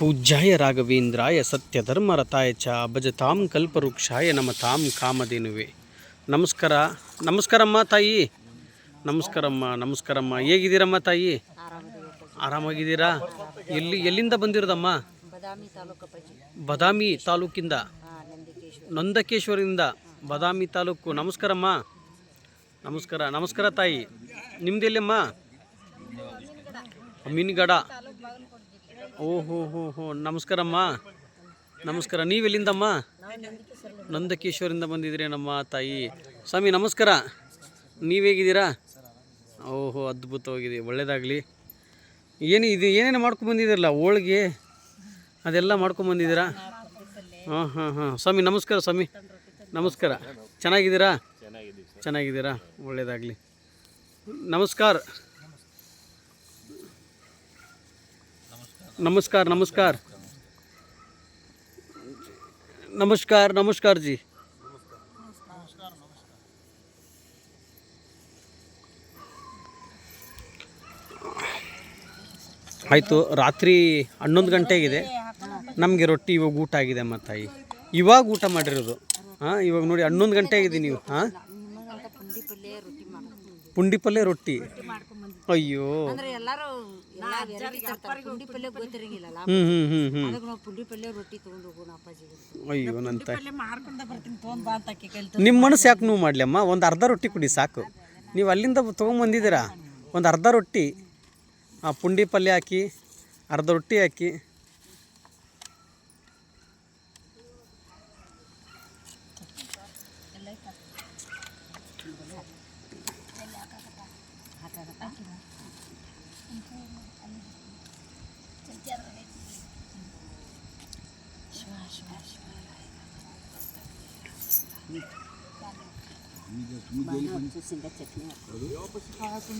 ಪೂಜ್ಯಾಯ ರಾಘವೇಂದ್ರಾಯ ಸತ್ಯಧರ್ಮರತಾಯ ಚ ಭಜತಾಂ ಕಲ್ಪವೃಕ್ಷಾಯ ನಮತಾಂ ಕಾಮಧೇನುವೆ. ನಮಸ್ಕಾರ. ನಮಸ್ಕಾರಮ್ಮ ತಾಯಿ. ನಮಸ್ಕಾರಮ್ಮ. ಹೇಗಿದ್ದೀರಮ್ಮ ತಾಯಿ? ಆರಾಮಾಗಿದ್ದೀರಾ? ಎಲ್ಲಿಂದ ಬಂದಿರೋದಮ್ಮ? ಬದಾಮಿ ತಾಲೂಕಿಂದ, ನಂದಕೇಶ್ವರದಿಂದ, ಬದಾಮಿ ತಾಲೂಕು. ನಮಸ್ಕಾರಮ್ಮ. ನಮಸ್ಕಾರ ತಾಯಿ. ನಿಮ್ದೆಲ್ಲಮ್ಮ? ಮೀನುಗಡ. ಓಹೋ. ನಮಸ್ಕಾರಮ್ಮ. ನೀವೆಲ್ಲಿಂದಮ್ಮ? ನಂದಕೇಶ್ವರಿಂದ ಬಂದಿದ್ದೀರೇನಮ್ಮ ತಾಯಿ. ಸ್ವಾಮಿ ನಮಸ್ಕಾರ. ನೀವು ಹೇಗಿದ್ದೀರಾ? ಓಹೋ, ಅದ್ಭುತವಾಗಿದೆ, ಒಳ್ಳೆಯದಾಗಲಿ. ಏನೇನು ಮಾಡ್ಕೊಂಬಂದಿದ್ದೀರಲ್ಲ, ಹೋಳಿಗೆ ಅದೆಲ್ಲ ಮಾಡ್ಕೊಂಬಂದಿದ್ದೀರಾ? ಹಾಂ. ಸ್ವಾಮಿ ನಮಸ್ಕಾರ. ಚೆನ್ನಾಗಿದ್ದೀರಾ? ಒಳ್ಳೆಯದಾಗಲಿ. ನಮಸ್ಕಾರ. ಜಿ. ಆಯಿತು, ರಾತ್ರಿ 11 ಗಂಟೆಗಿದೆ. ನಮಗೆ ರೊಟ್ಟಿ ಇವಾಗ ಊಟ ಆಗಿದೆ ಅಮ್ಮ ತಾಯಿ. ಇವಾಗ ಊಟ ಮಾಡಿರೋದು. ಇವಾಗ ನೋಡಿ 11 ಗಂಟೆ ಆಗಿದೆ. ನೀವು ಪುಂಡಿ ಪಲ್ಯ ರೊಟ್ಟಿ. ಅಯ್ಯೋ, ಅಯ್ಯೋ ನನ್ನ ತಾಯಿ, ನಿಮ್ಮ ಮನಸ್ಸು ಯಾಕೆ ನೋವು ಮಾಡಲಿ ಅಮ್ಮ? ಒಂದು ಅರ್ಧ ರೊಟ್ಟಿ ಕೊಡಿ ಸಾಕು. ನೀವು ಅಲ್ಲಿಂದ ತೊಗೊಂಬಂದಿದ್ದೀರಾ, ಒಂದು ಅರ್ಧ ರೊಟ್ಟಿ, ಪುಂಡಿ ಪಲ್ಯ ಹಾಕಿ, ಅರ್ಧ ರೊಟ್ಟಿ ಹಾಕಿ.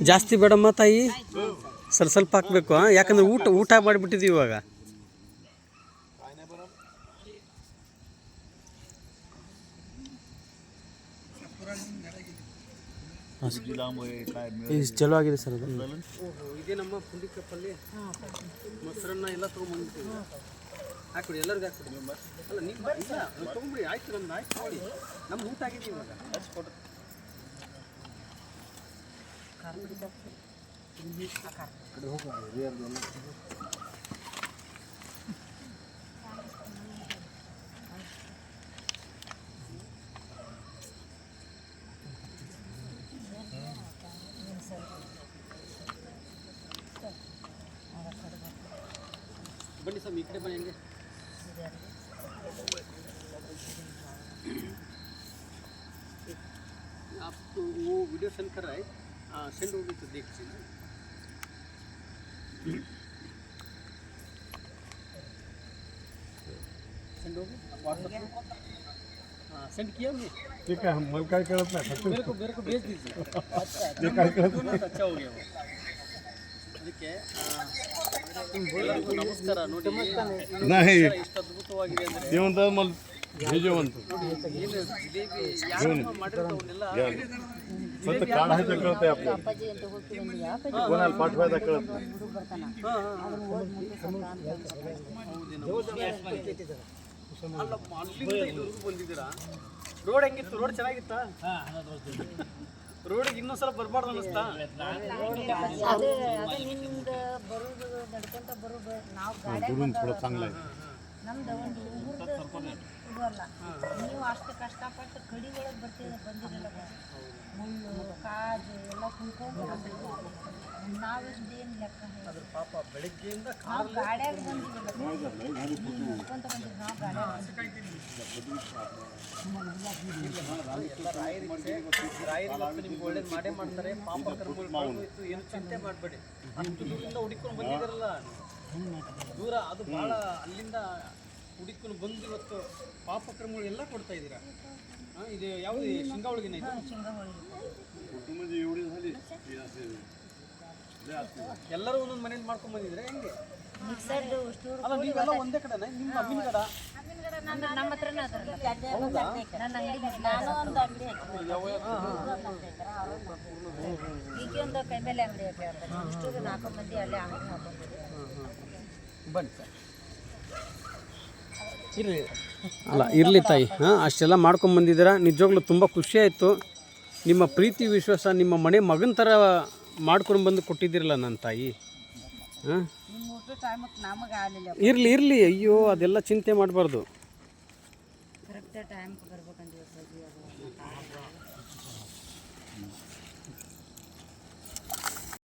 ಜಾಸ್ತಿ ಬೇಡಮ್ಮ ತಾಯಿ, ಸ್ವಲ್ಪ ಹಾಕ್ಬೇಕು. ಯಾಕಂದ್ರೆ ಊಟ ಮಾಡಿಬಿಟ್ಟಿದ್ದೀವಿ ಇವಾಗ. ಚಲೋ ಆಗಿದೆ ಸರ್. ಅದು ಇದೇ ನಮ್ಮ ಪುಂಡಿ ಪಲ್ಯ, ಮೊಸರನ್ನ ಎಲ್ಲ ತೊಗೊಂಡ್ಬಂದಿದ್ದೀವಿ. ಹಾಕ್ಬಿಡಿ, ಎಲ್ಲರಿಗೂ ಹಾಕ್ಬಿಡಿ. ಅಲ್ಲ, ನೀವು ಇಲ್ಲ ತೊಗೊಂಬಿಡಿ. ಆಯ್ತು, ನಮ್ದು ಆಯ್ತು ನೋಡಿ. ನಮ್ದು ಊಟ ಆಗಿದ್ದೀವಿ ಇವಾಗ. ಹಚ್ಕೊಡ್ರಿ. बनी सब इकड़े बनेंगे. आप तो वो वीडियो सेंड कर रहा है, सेंड होगी तो देख लीजिए. सेंड होगी व्हाट्सएप पे. सेंड किया हमने. ठीक है, हम मलकाई करत ना मेरे को भेज दीजिए. अच्छा हो गया वो. ಅದಕ್ಕೆ ನಮಸ್ಕಾರ. ನೋಡಿ, ಇಷ್ಟು ಅದ್ಭುತವಾಗಿದೆ ಅಂದರೆ भेजोवंतु ಏನು ಜಿಲೇಬಿ ಯಾರು ಮಾಡಿರೋದನ್ನೆಲ್ಲ ಮತ್ತೆ ಕಾಡ ಹಾಕಿ ಕಳ್ತೆ आपले कोणाला पाठवायचा कळत नाही. ಅಲ್ಲ, ಅಲ್ಲಿಂದ ಇಲ್ಲಿವರೆಗೂ ಬಂದಿದ್ದೀರಾ? ರೋಡ್ ಹೆಂಗಿತ್ತು? ರೋಡ್ ಚೆನ್ನಾಗಿತ್ತಾ? ರೋಡಿಗೆ ಇನ್ನೊಂದು ಸಲ ಬರಬಾರ್ದು ಅನ್ನಿಸ್ತಾ? चांगला आहे. ನಮ್ದು ಒಂದು ಇಡುವಲ್ಲ. ನೀವು ಅಷ್ಟು ಕಷ್ಟಪಟ್ಟು ಕಡಿ ಒಳಗೆ ಬಂದಿರಲ್ಲ. ಮುಳ್ಳು ಕಾಜು ಎಲ್ಲ ಕುಂತ್ಕೊಂಡು ನಾವೆಷ್ಟು ಏನು ಲೆಕ್ಕ ಅದ್ರ ಪಾಪ ಬೆಳಗ್ಗೆಯಿಂದ ನಾವು ಗಾಡ್ಯಾಗ ಬಂದಿರಲ್ಲ. ಮುಚ್ಕೊಂತ ಬಂದಿದ್ದು ನಾವು ಗಾಡ್ಯಾಗ ಎಲ್ಲ ರಾಯರಿಗೆ ನಿಮ್ಗೆ ಒಳ್ಳೇದು ಮಾಡೇ ಮಾಡ್ತಾರೆ. ಪಾಪ ಕರ್ಕೊಂಡು ಏನು ಚಿಂತೆ ಮಾಡಬೇಡಿ. ಅಷ್ಟು ದೂರದಿಂದ ಹುಡುಕೊಂಡು ಬಂದಿದ್ದಾರಲ್ಲ, ದೂರ ಅದು ಭಾಳ, ಅಲ್ಲಿಂದ ಹುಡುಕೊಂಡು ಬಂದು ಇವತ್ತು ಪಾಪ ಕ್ರಮಗಳು ಎಲ್ಲ ಕೊಡ್ತಾ ಇದ್ದೀರಾ. ಇದು ಯಾವುದು ಶೇಂಗಾ ಹೋಳಿಗೆನ? ಇದು ಎಲ್ಲರೂ ಒಂದೊಂದು ಮನೇಲಿ ಮಾಡ್ಕೊಂಡು ಬಂದಿದ್ರೆ ಹೆಂಗೆ? ಅಲ್ಲ, ನೀವೆಲ್ಲ ಒಂದೇ ಕಡೆನ? ನಿಮ್ಮ ಅಮ್ಮಿನ ಕಡ ನಮ್ಮ ಹತ್ರನೇ ಅದರಲ್ಲ. ನನ್ನ ಅಂಗಡಿ ನಾನು ಒಂದು ಅಂಗಡಿ ಈಗ ಒಂದು ಕೈ ಮೇಲೆ ಅಂಗಡಿ ಹಾಕಿ ಇಷ್ಟು 4 ಮಂದಿ ಅಲ್ಲೇ ಅಂಗಡಿ ಹಾಕೊಂಡಿದ್ದೀವಿ. ಬನ್ನಿ ಸರ್. ಇರಲಿ ಅಲ್ಲ ಇರಲಿ ತಾಯಿ, ಹಾಂ ಅಷ್ಟೆಲ್ಲ ಮಾಡ್ಕೊಂಬಂದಿದ್ದೀರಾ, ನಿಜವಾಗ್ಲೂ ತುಂಬ ಖುಷಿ ಆಯಿತು. ನಿಮ್ಮ ಪ್ರೀತಿ ವಿಶ್ವಾಸ ನಿಮ್ಮ ಮನೆ ಮಗನ ಥರ ಮಾಡ್ಕೊಂಡು ಬಂದು ಕೊಟ್ಟಿದ್ದೀರಲ್ಲ ನನ್ನ ತಾಯಿ. ಹಾಂ ನಿಮ್ಮ ಊಟ ಟೈಮಕ್ಕೆ ನಮಗೆ ಆಗಲಿಲ್ಲ. ಇರಲಿ ಇರಲಿ, ಅಯ್ಯೋ ಅದೆಲ್ಲ ಚಿಂತೆ ಮಾಡಬಾರ್ದು. ಕರೆಕ್ಟ್ ಟೈಮ್ಗೆ ಬರ್ಬೇಕಂತ